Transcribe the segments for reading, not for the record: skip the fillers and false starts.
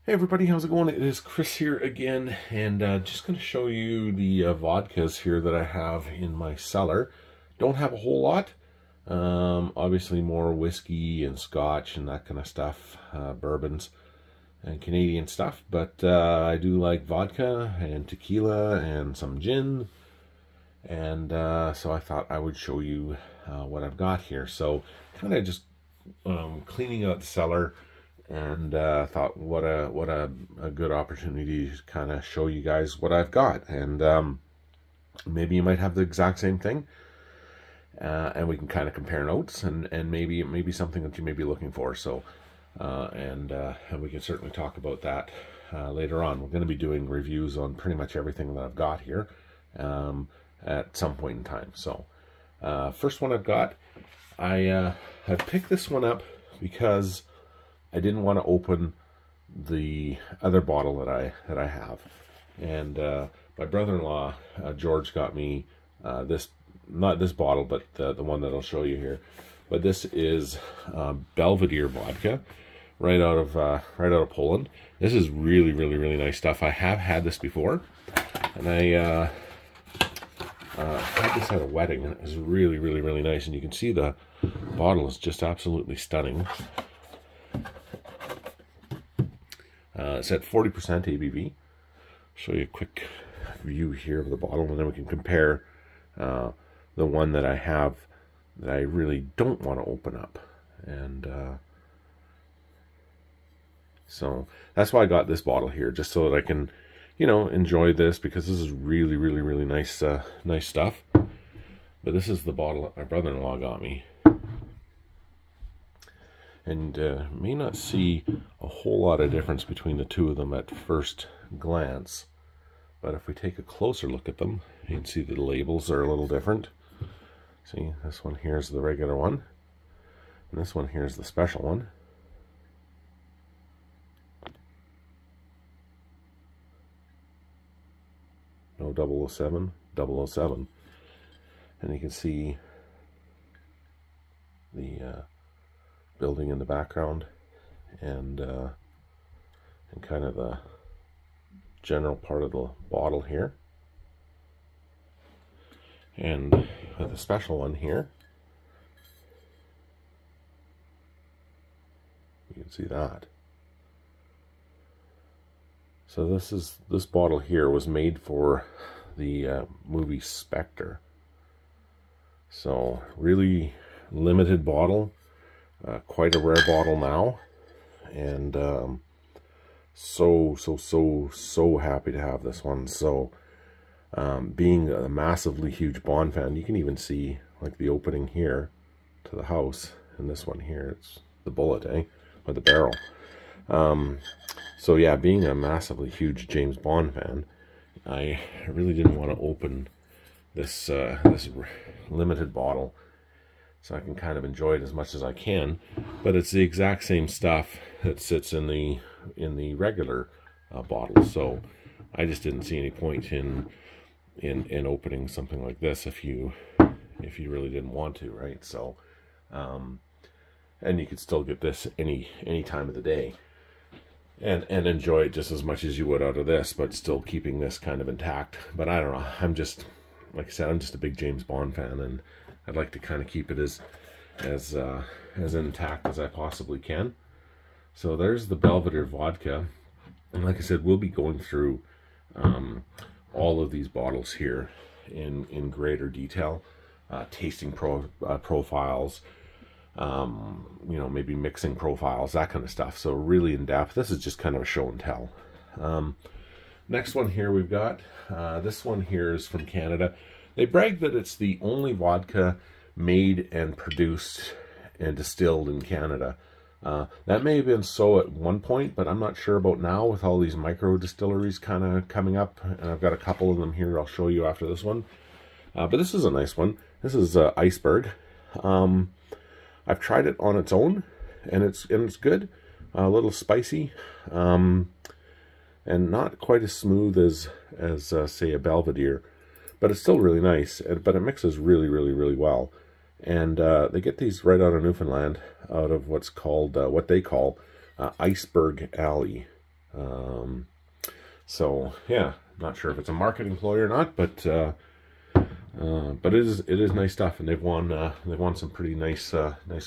Hey everybody, how's it going? It is Chris here again, and just going to show you the vodkas here that I have in my cellar. Don't have a whole lot. Obviously more whiskey and scotch and that kind of stuff, bourbons and Canadian stuff, but I do like vodka and tequila and some gin, and so I thought I would show you what I've got here. So kind of just cleaning out the cellar, and thought what a good opportunity to kind of show you guys what I've got, and maybe you might have the exact same thing, and we can kind of compare notes, and maybe something that you may be looking for. So and we can certainly talk about that later on. We're going to be doing reviews on pretty much everything that I've got here at some point in time. So first one I've got, I picked this one up because I didn't want to open the other bottle that I have, and my brother-in-law George got me this, not this bottle, but the one that I'll show you here. But this is Belvedere vodka, right out of Poland. This is really nice stuff. I have had this before, and I had this at a wedding, and it was really nice. And you can see the bottle is just absolutely stunning. It's at 40% ABV. Show you a quick view here of the bottle, and then we can compare the one that I have that I really don't want to open up. And so that's why I got this bottle here, just so that I can, you know, enjoy this, because this is really nice, nice stuff. But this is the bottle that my brother-in-law got me. And may not see a whole lot of difference between the two of them at first glance, but if we take a closer look at them, you can see the labels are a little different. See, this one here is the regular one, and this one here is the special one. No 007, 007. And you can see the building in the background, and kind of the general part of the bottle here. And with the special one here, you can see that. So this bottle here was made for the movie Spectre. So really limited bottle. Quite a rare bottle now, and so happy to have this one. So being a massively huge Bond fan, you can even see like the opening here to the house, and this one here, it's the bullet, or the barrel. So yeah, being a massively huge James Bond fan, I really didn't want to open this this limited bottle, so I can kind of enjoy it as much as I can. But it's the exact same stuff that sits in the regular bottle, so I just didn't see any point in opening something like this if you really didn't want to, right? So and you could still get this any time of the day and enjoy it just as much as you would out of this, but still keeping this kind of intact. But I don't know, I'm just, like I said, I'm just a big James Bond fan, and I'd like to kind of keep it as intact as I possibly can. So there's the Belvedere vodka, and like I said, we'll be going through all of these bottles here in greater detail, tasting profiles, you know, maybe mixing profiles, that kind of stuff. So really in depth. This is just kind of a show and tell. Next one here we've got, this one here is from Canada. They brag that it's the only vodka made and produced and distilled in Canada. That may have been so at one point, but I'm not sure about now with all these micro distilleries kind of coming up. And I've got a couple of them here I'll show you after this one. But this is a nice one. This is Iceberg. I've tried it on its own, and it's good. A little spicy, and not quite as smooth as say a Belvedere. But it's still really nice, but it mixes really well. And they get these right out of Newfoundland, out of what's called, what they call Iceberg Alley. So yeah, not sure if it's a marketing ploy or not, but it is nice stuff, and they've won some pretty nice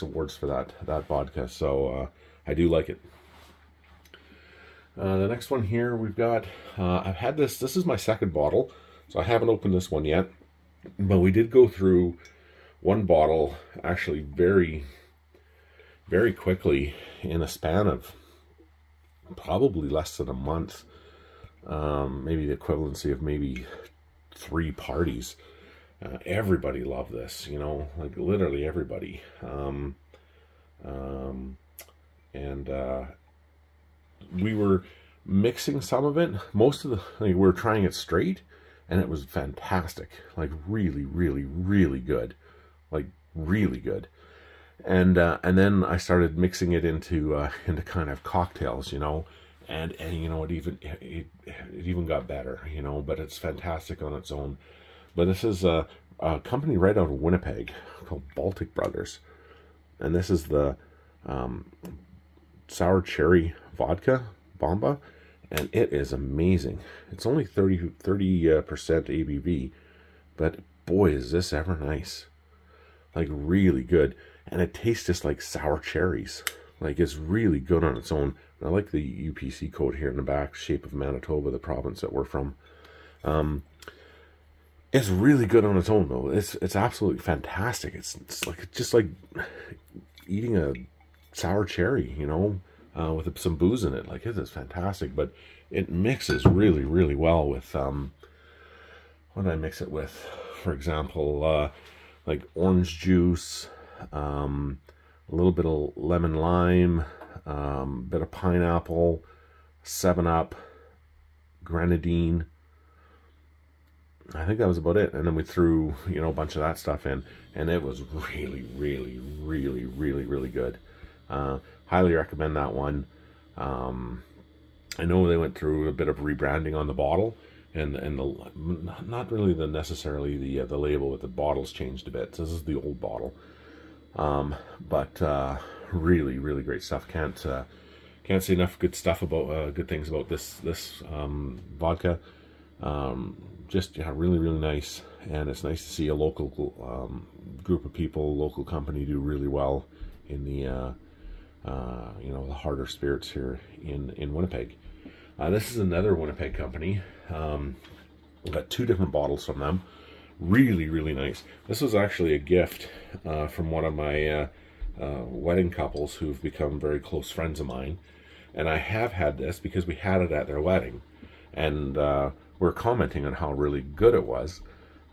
awards for that vodka. So I do like it. The next one here we've got, I've had this is my second bottle, so I haven't opened this one yet, but we did go through one bottle actually very, very quickly in a span of probably less than a month, maybe the equivalency of maybe 3 parties. Everybody loved this, you know, like literally everybody. We were mixing some of it. Most of we were trying it straight, and it was fantastic. Like really, really, really good. Like really good. And then I started mixing it into kind of cocktails, you know, and you know, it even got better, you know, but it's fantastic on its own. But this is a company right out of Winnipeg called Baltic Brothers, and this is the sour cherry vodka bomba, and it is amazing. It's only 30% ABV, but boy, is this ever nice. Like really good, and it tastes just like sour cherries. Like it's really good on its own. I like the UPC code here in the back, shape of Manitoba, the province that we're from. It's really good on its own though. It's absolutely fantastic. It's just like eating a sour cherry, you know, with some booze in it. Like it is fantastic, but it mixes really, really well with what did I mix it with? For example, like orange juice, a little bit of lemon lime, bit of pineapple, 7-Up, grenadine. I think that was about it. And then we threw, you know, a bunch of that stuff in, and it was really, really, really, really, really good. Highly recommend that one. I know they went through a bit of rebranding on the bottle, and not really necessarily the label, but the bottle's changed a bit. So this is the old bottle, but really, really great stuff. Can't say enough good stuff about good things about this vodka. Just yeah, really, really nice, and it's nice to see a local group of people, local company do really well in the you know, the harder spirits here in Winnipeg. This is another Winnipeg company. We've got 2 different bottles from them. Really, really nice. This was actually a gift from one of my wedding couples who've become very close friends of mine, and I have had this because we had it at their wedding, and we're commenting on how really good it was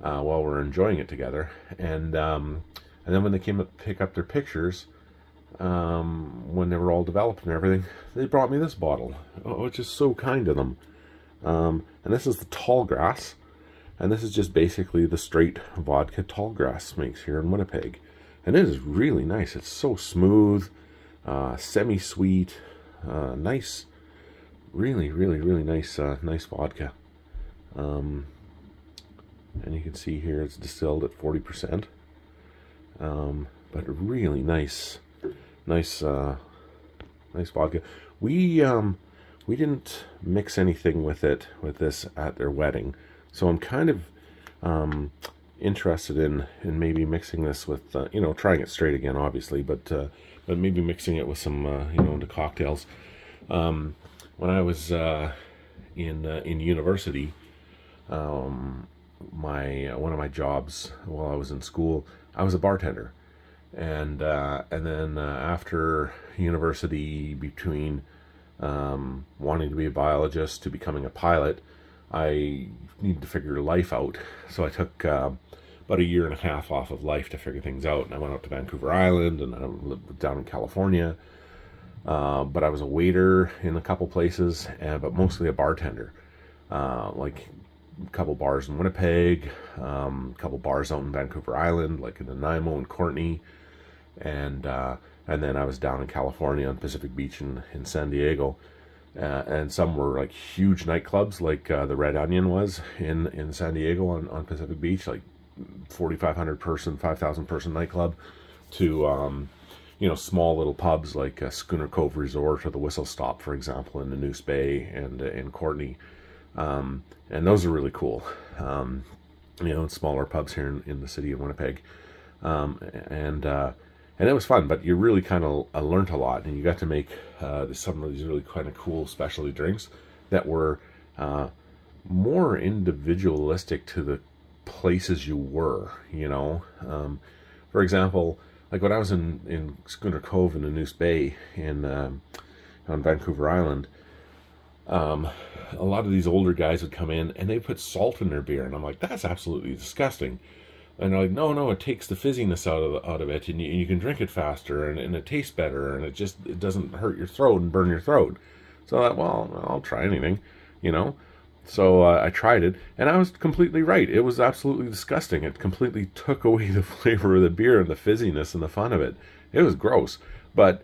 while we're enjoying it together. And then when they came to pick up their pictures, when they were all developed and everything, they brought me this bottle, which is so kind of them. And this is the Tall Grass, and this is just basically the straight vodka Tall Grass makes here in Winnipeg, and it is really nice. It's so smooth, semi-sweet, nice, really, really, really nice, nice vodka. And you can see here it's distilled at 40%, but really nice vodka. We didn't mix anything with this at their wedding, so I'm kind of interested in maybe mixing this with you know, trying it straight again, obviously, but maybe mixing it with some you know, into cocktails. When I was in university, one of my jobs while I was in school, I was a bartender, and then after university, between wanting to be a biologist to becoming a pilot, I needed to figure life out. So I took about 1.5 years off of life to figure things out, and I went out to Vancouver Island, and I lived down in California. But I was a waiter in a couple places, but mostly a bartender. Like a couple bars in Winnipeg, a couple bars out in Vancouver Island, like in Nanaimo and Courtney, and then I was down in California on Pacific Beach in San Diego, and some were like huge nightclubs, like the Red Onion was in San Diego on Pacific Beach, like 4,500 person, 5,000 person nightclub, to you know, small little pubs like Schooner Cove Resort or the Whistle Stop, for example, in the Noose Bay and in Courtenay. And those are really cool. You know, smaller pubs here in the city of Winnipeg. And it was fun, but you really kind of learned a lot, and you got to make some of these really kind of cool specialty drinks that were more individualistic to the places you were, you know. For example, like when I was in Schooner Cove in the Noose Bay on Vancouver Island, a lot of these older guys would come in and they put salt in their beer, and I'm like, that's absolutely disgusting. And they're like, no, it takes the fizziness out of it, and you can drink it faster, and it tastes better, and it doesn't hurt your throat and burn your throat. So I thought, well, I'll try anything, you know. So I tried it, and I was completely right. It was absolutely disgusting. It completely took away the flavor of the beer and the fizziness and the fun of it. It was gross, but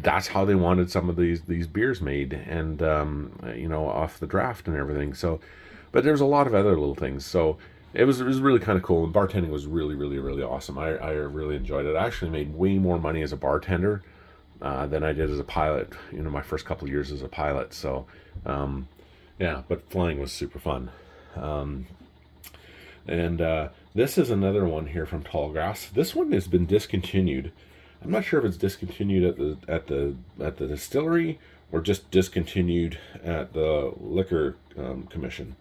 that's how they wanted some of these beers made, and you know, off the draft and everything. So, but there's a lot of other little things. So it was really kind of cool, and bartending was really awesome. I really enjoyed it. I actually made way more money as a bartender than I did as a pilot. You know, my first couple of years as a pilot. So yeah, but flying was super fun. This is another one here from Tallgrass. This one has been discontinued. I'm not sure if it's discontinued at the distillery or just discontinued at the Liquor Commission.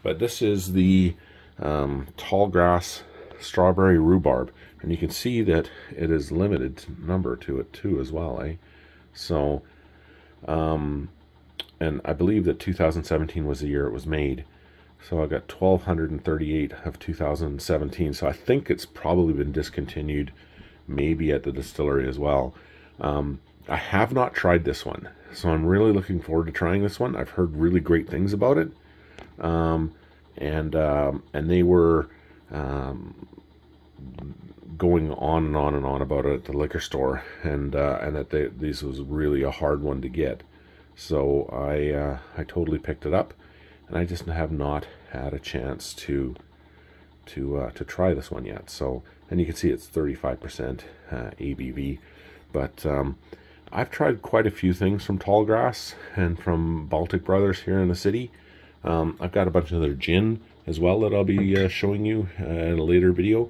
But this is the Tallgrass Strawberry Rhubarb, and you can see that it is limited number to it too as well, eh? So, and I believe that 2017 was the year it was made. So I got 1,238 of 2017. So I think it's probably been discontinued, maybe at the distillery as well. I have not tried this one, so I'm really looking forward to trying this one. I've heard really great things about it, and they were going on and on and on about it at the liquor store, and that this was really a hard one to get. So I totally picked it up, and I just have not had a chance to try this one yet. So, and you can see it's 35% ABV, but I've tried quite a few things from Tallgrass and from Baltic Brothers here in the city. I've got a bunch of their gin as well that I'll be showing you in a later video,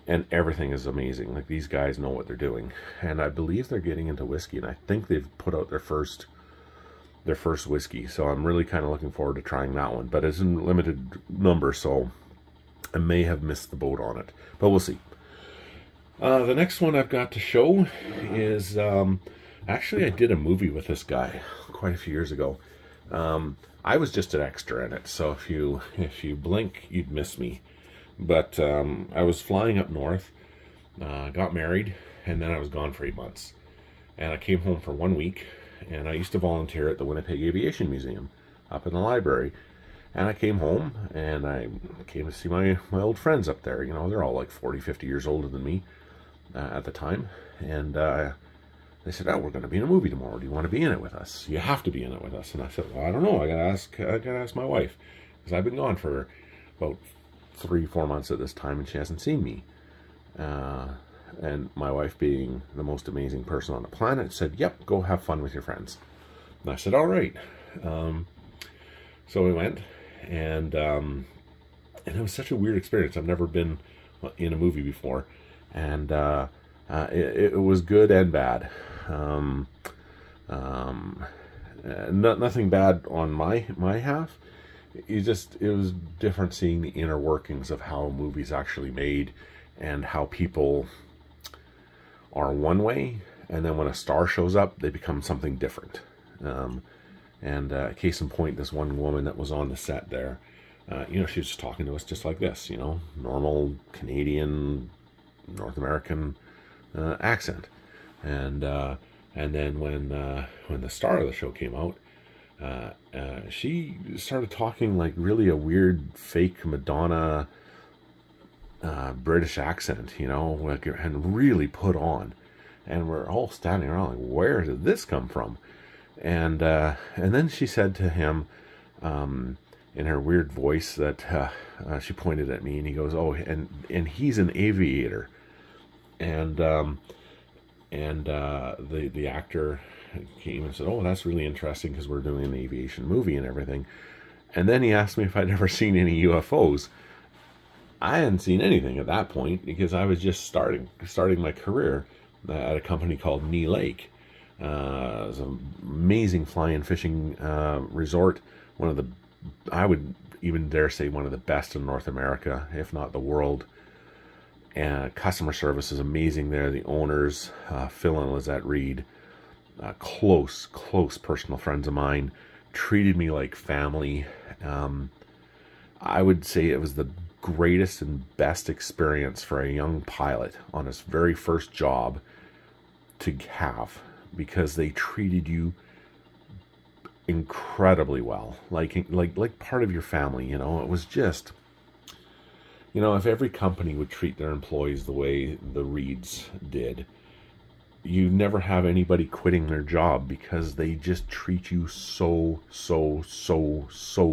and everything is amazing. Like, these guys know what they're doing, and I believe they're getting into whiskey, and I think they've put out their first whiskey, so I'm really kind of looking forward to trying that one, but it's in limited number, so I may have missed the boat on it, but we'll see. The next one I've got to show is, actually I did a movie with this guy quite a few years ago. I was just an extra in it, so if you blink, you'd miss me. But I was flying up north, got married, and then I was gone for 8 months. And I came home for 1 week, and I used to volunteer at the Winnipeg Aviation Museum up in the library. And I came home, and I came to see my old friends up there. You know, they're all like 40, 50 years older than me at the time. And they said, oh, we're going to be in a movie tomorrow. Do you want to be in it with us? You have to be in it with us. And I said, well, I don't know. I got to ask my wife, because I've been gone for about 3-4 months at this time, and she hasn't seen me. And my wife, being the most amazing person on the planet, said, yep, go have fun with your friends. And I said, all right. So we went, and it was such a weird experience. I've never been in a movie before, and it was good and bad. Nothing bad on my half. It was different seeing the inner workings of how a movie's actually made, and how people are one way, and then when a star shows up, they become something different. Case in point, this one woman that was on the set there, you know, she was just talking to us just like this, you know, normal Canadian, North American accent. And then when the star of the show came out, she started talking like really a weird fake Madonna British accent, you know, like, and really put on. And we're all standing around like, where did this come from? And then she said to him, in her weird voice, that she pointed at me, and he goes, oh, and he's an aviator. And And the actor came and said, "Oh, that's really interesting because we're doing an aviation movie and everything." And then he asked me if I'd ever seen any UFOs. I hadn't seen anything at that point because I was just starting my career at a company called Knee Lake. It was an amazing fly-in fishing resort. One of the, I would even dare say, one of the best in North America, if not the world. And customer service is amazing there. The owners, Phil and Lizette Reed, close personal friends of mine, treated me like family. I would say it was the greatest and best experience for a young pilot on his very first job to have, because they treated you incredibly well, like part of your family. You know, it was just, you know, if every company would treat their employees the way the Reeds did, you never have anybody quitting their job because they just treat you so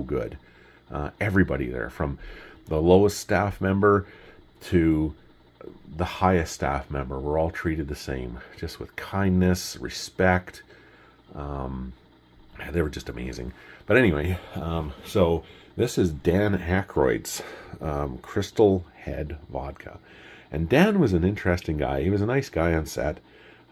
good. Everybody there, from the lowest staff member to the highest staff member, were all treated the same, just with kindness, respect. They were just amazing. But anyway, so this is Dan Aykroyd's Crystal Head Vodka. And Dan was an interesting guy. He was a nice guy on set.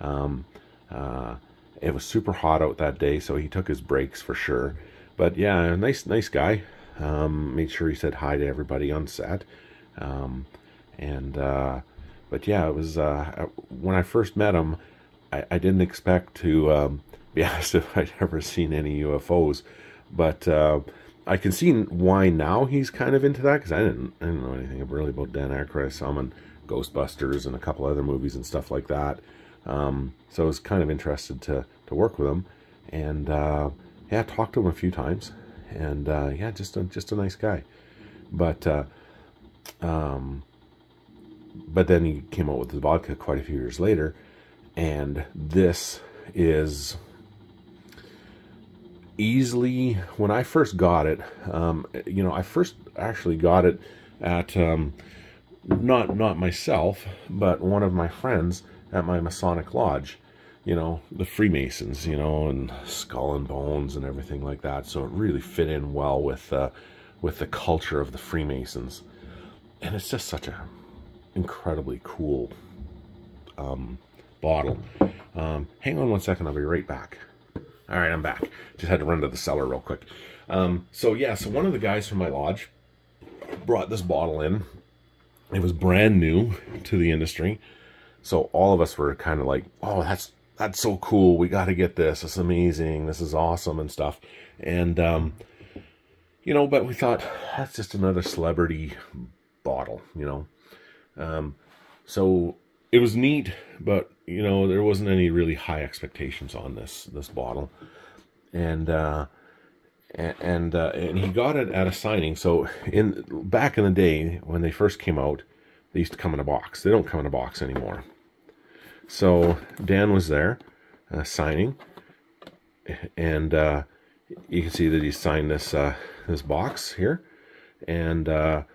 It was super hot out that day, so he took his breaks for sure. But yeah, a nice guy. Made sure he said hi to everybody on set. But yeah, it was, when I first met him, I didn't expect to be asked if I'd ever seen any UFOs. But I can see why now he's kind of into that, because I didn't know anything really about Dan Aykroyd. I saw him in Ghostbusters and a couple other movies and stuff like that. So I was kind of interested to work with him. And yeah, talked to him a few times. And yeah, just a nice guy. But then he came out with the vodka quite a few years later, and this is easily, when I first got it, you know, I first actually got it at not myself, but one of my friends at my Masonic lodge. You know, the Freemasons, you know, and Skull and Bones and everything like that. So it really fit in well with the culture of the Freemasons. And it's just such a incredibly cool bottle. Hang on one second, I'll be right back. All right, I'm back. Just had to run to the cellar real quick. So yeah, so one of the guys from my lodge brought this bottle in. It was brand new to the industry. So all of us were kind of like, oh, that's so cool. We got to get this. It's amazing. This is awesome and stuff. And, you know, but we thought, that's just another celebrity bottle, you know. So it was neat, but, you know, there wasn't any really high expectations on this bottle. And he got it at a signing. So back in the day when they first came out, they used to come in a box. They don't come in a box anymore. So Dan was there signing, and you can see that he signed this this box here, and one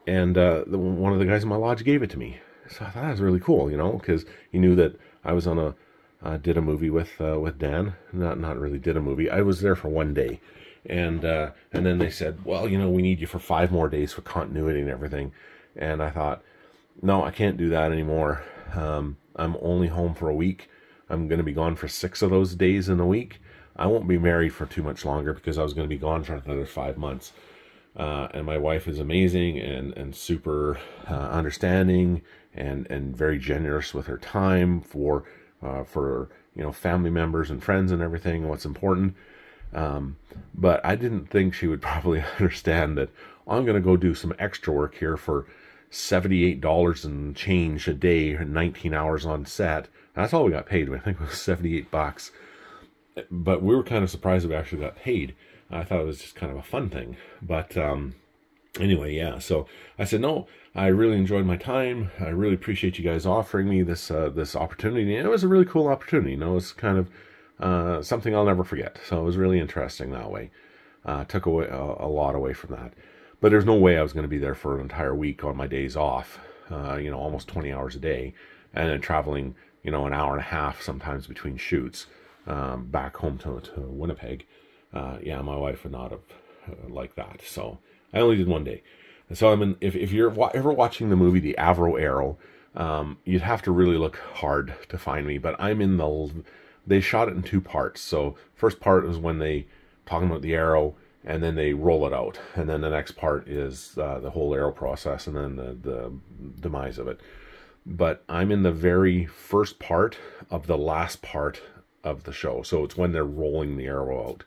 of the guys in my lodge gave it to me. So I thought that was really cool, you know, because he knew that I was on did a movie with Dan. Not really did a movie. I was there for one day, and then they said, well, you know, we need you for 5 more days for continuity and everything. And I thought, no, I can't do that anymore. I'm only home for a week. I'm going to be gone for 6 of those days in a week. I won't be married for too much longer because I was going to be gone for another 5 months. And my wife is amazing and super understanding and very generous with her time for you know, family members and friends and everything, and what's important. But I didn't think she would probably understand that I'm going to go do some extra work here for $78 and change a day, 19 hours on set. That's all we got paid. I think it was 78 bucks. But we were kind of surprised that we actually got paid. I thought it was just kind of a fun thing. But anyway, yeah. So I said, no, I really enjoyed my time. I really appreciate you guys offering me this this opportunity. And it was a really cool opportunity. You know, it's kind of something I'll never forget. So it was really interesting that way. Took away a lot away from that. But there's no way I was going to be there for an entire week on my days off, you know, almost 20 hours a day. and then traveling, you know, an hour and a half sometimes between shoots back home to Winnipeg. Yeah, my wife would not have liked that. So I only did one day. And so I'm in, if you're ever watching the movie The Avro Arrow, you'd have to really look hard to find me. But I'm in they shot it in two parts. So first part is when they talking about the arrow, and then they roll it out. And then the next part is the whole arrow process, and then the demise of it. But I'm in the very first part of the last part of the show. So it's when they're rolling the arrow out.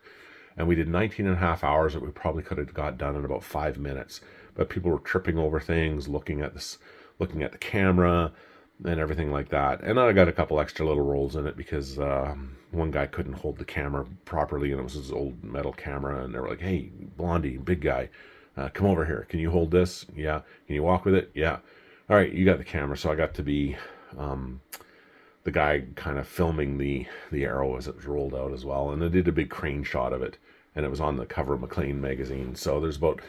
And we did 19 and a half hours that we probably could have got done in about 5 minutes. But people were tripping over things, looking at the camera and everything like that. And I got a couple extra little rolls in it because one guy couldn't hold the camera properly, and it was his old metal camera. And they were like, "Hey, Blondie, big guy, come over here. Can you hold this? Yeah. Can you walk with it? Yeah. All right, you got the camera." So I got to be the guy kind of filming the arrow as it was rolled out as well. And I did a big crane shot of it, and it was on the cover of McLean magazine. So there's about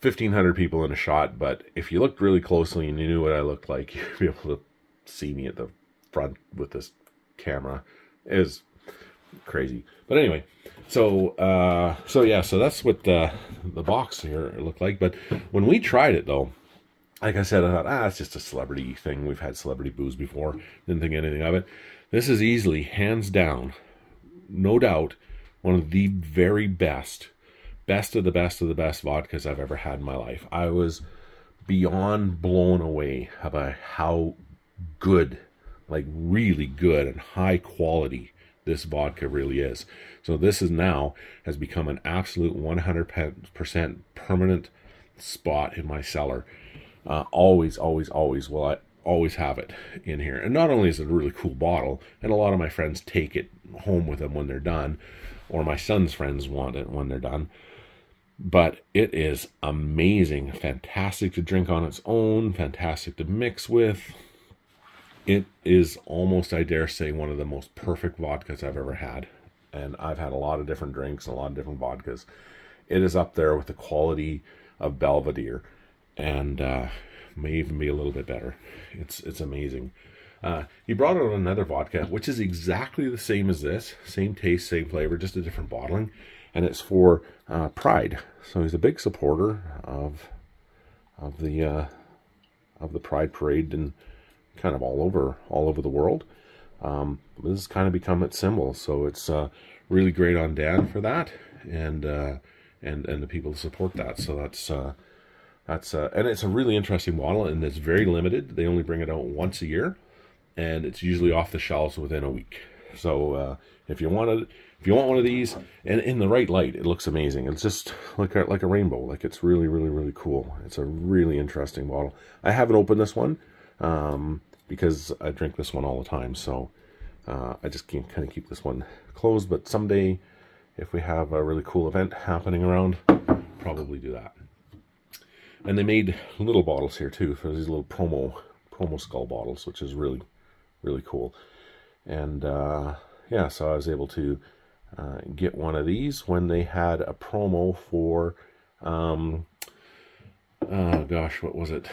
1,500 people in a shot, but if you looked really closely and you knew what I looked like, you'd be able to see me at the front with this camera. It was crazy. But anyway, so yeah, so that's what the box here looked like. But when we tried it, though, like I said, I thought, it's just a celebrity thing. We've had celebrity booze before. Didn't think anything of it. This is easily, hands down, no doubt, one of the very best of the best vodkas I've ever had in my life. I was beyond blown away about how good, like really good and high quality this vodka really is. So this is now has become an absolute 100% permanent spot in my cellar. Always will I always have it in here. And not only is it a really cool bottle, and a lot of my friends take it home with them when they're done, or my son's friends want it when they're done, but it is amazing, fantastic to drink on its own, fantastic to mix with. It is almost, I dare say, one of the most perfect vodkas I've ever had. And I've had a lot of different drinks and a lot of different vodkas. It is up there with the quality of Belvedere, and may even be a little bit better. It's amazing. He brought out another vodka, which is exactly the same as this, same taste, same flavor, just a different bottling, and it's for Pride. So he's a big supporter of the Pride Parade, and kind of all over the world. This has kind of become its symbol, so it's really great on Dan for that, and the people support that. So that's and it's a really interesting bottle, and it's very limited. They only bring it out once a year, and it's usually off the shelves within a week. So if you want one of these, and in the right light, it looks amazing. It's just like a rainbow. Like, it's really, really, really cool. It's a really interesting bottle. I haven't opened this one because I drink this one all the time. So I just can't kind of keep this one closed. But someday, if we have a really cool event happening around, probably do that. And they made little bottles here too, for these little promo skull bottles, which is really, really cool. And yeah, so I was able to get one of these when they had a promo for oh gosh, what was it?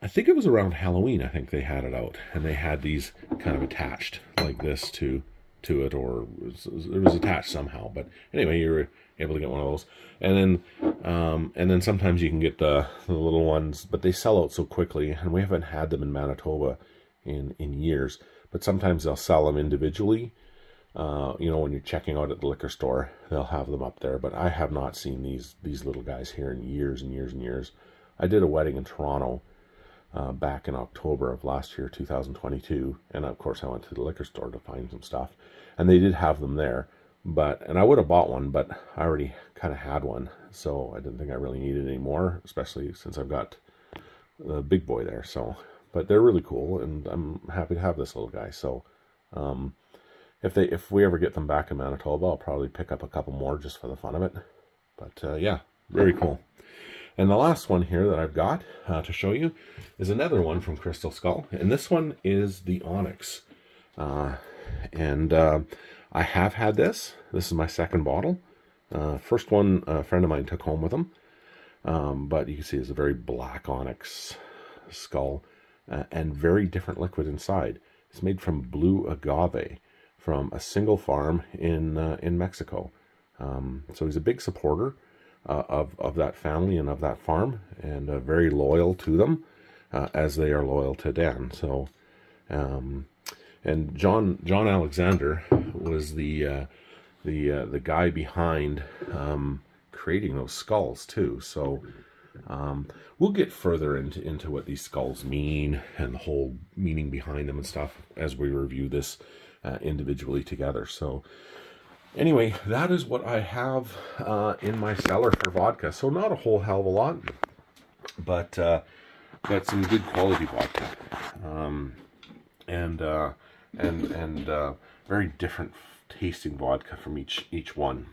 I think it was around Halloween. I think they had it out, and they had these kind of attached like this to it, or it was attached somehow. But anyway, you were able to get one of those, and then sometimes you can get the little ones, but they sell out so quickly, and we haven't had them in Manitoba in years. But sometimes they'll sell them individually. You know, when you're checking out at the liquor store, they'll have them up there. But I have not seen these little guys here in years and years and years. I did a wedding in Toronto back in October of last year, 2022, and of course I went to the liquor store to find some stuff, and they did have them there. And I would have bought one, but I already kind of had one, so I didn't think I really needed any more, especially since I've got the big boy there. So, but they're really cool, and I'm happy to have this little guy. So if we ever get them back in Manitoba, I'll probably pick up a couple more just for the fun of it. But yeah, very cool. And the last one here that I've got to show you is another one from Crystal Skull, and this one is the Onyx. I have had this. This is my second bottle. First one a friend of mine took home with him. But you can see it's a very black onyx skull, and very different liquid inside. It's made from blue agave from a single farm in Mexico. So he's a big supporter of that family and of that farm, and very loyal to them, as they are loyal to Dan. So, and John Alexander was the guy behind creating those skulls too. So we'll get further into what these skulls mean and the whole meaning behind them and stuff as we review this individually together. So anyway, that is what I have in my cellar for vodka. So not a whole hell of a lot, but some good quality vodka, and very different tasting vodka from each one.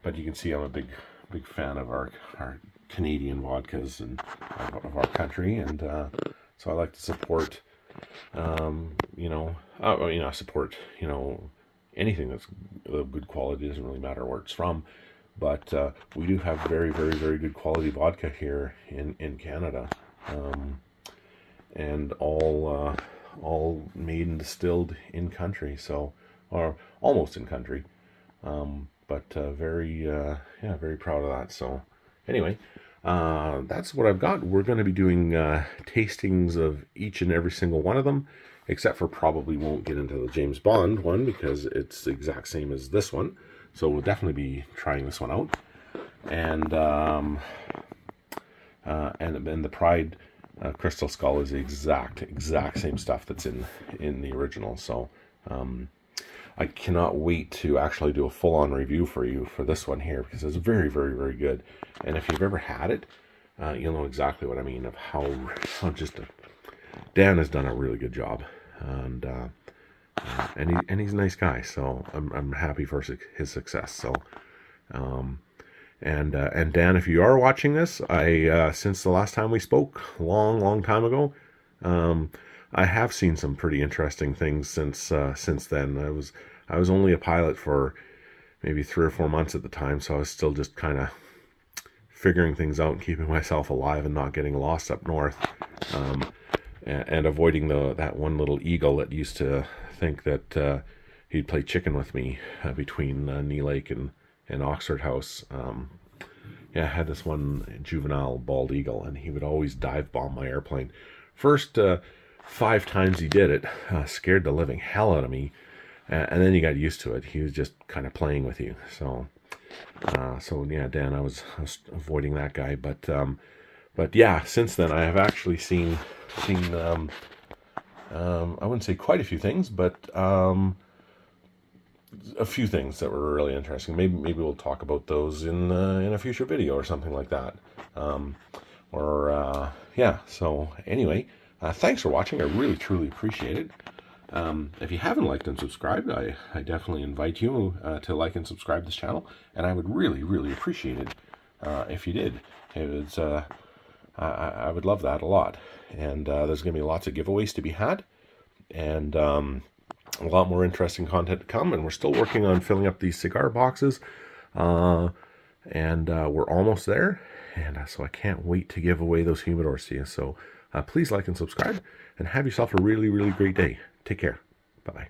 But you can see I'm a big fan of our Canadian vodkas and of our country, and so I like to support support anything that's of good quality. It doesn't really matter where it's from, but we do have very good quality vodka here in Canada, and all made and distilled in country, so, or almost in country, but very proud of that. So anyway, that's what I've got. We're going to be doing tastings of each and every single one of them, except for probably won't get into the James Bond one because it's the exact same as this one. So we'll definitely be trying this one out, and the Pride Crystal Skull is the exact same stuff that's in the original. So I cannot wait to actually do a full-on review for you for this one here, because it's very good. And if you've ever had it, you'll know exactly what I mean, of how Dan has done a really good job, and he's a nice guy. So I'm happy for his success. So and Dan, if you are watching this, I since the last time we spoke, long time ago, I have seen some pretty interesting things since then. I was only a pilot for maybe 3 or 4 months at the time, so I was still just kind of figuring things out and keeping myself alive and not getting lost up north, and avoiding that one little eagle that used to think that he'd play chicken with me between Knee Lake and Oxford House. I had this one juvenile bald eagle, and he would always dive bomb my airplane. First 5 times he did it, scared the living hell out of me, and then you got used to it. He was just kind of playing with you. So yeah, Dan, I was avoiding that guy, but yeah, since then I have actually seen I wouldn't say quite a few things, but a few things that were really interesting. Maybe we'll talk about those in a future video or something like that. Yeah. So anyway, thanks for watching. I really truly appreciate it. If you haven't liked and subscribed, I definitely invite you to like and subscribe this channel, and I would really appreciate it if you did. I would love that a lot. And there's going to be lots of giveaways to be had, and a lot more interesting content to come. And we're still working on filling up these cigar boxes, and we're almost there. And so I can't wait to give away those humidors to you. So please like and subscribe, and have yourself a really great day. Take care. Bye-bye.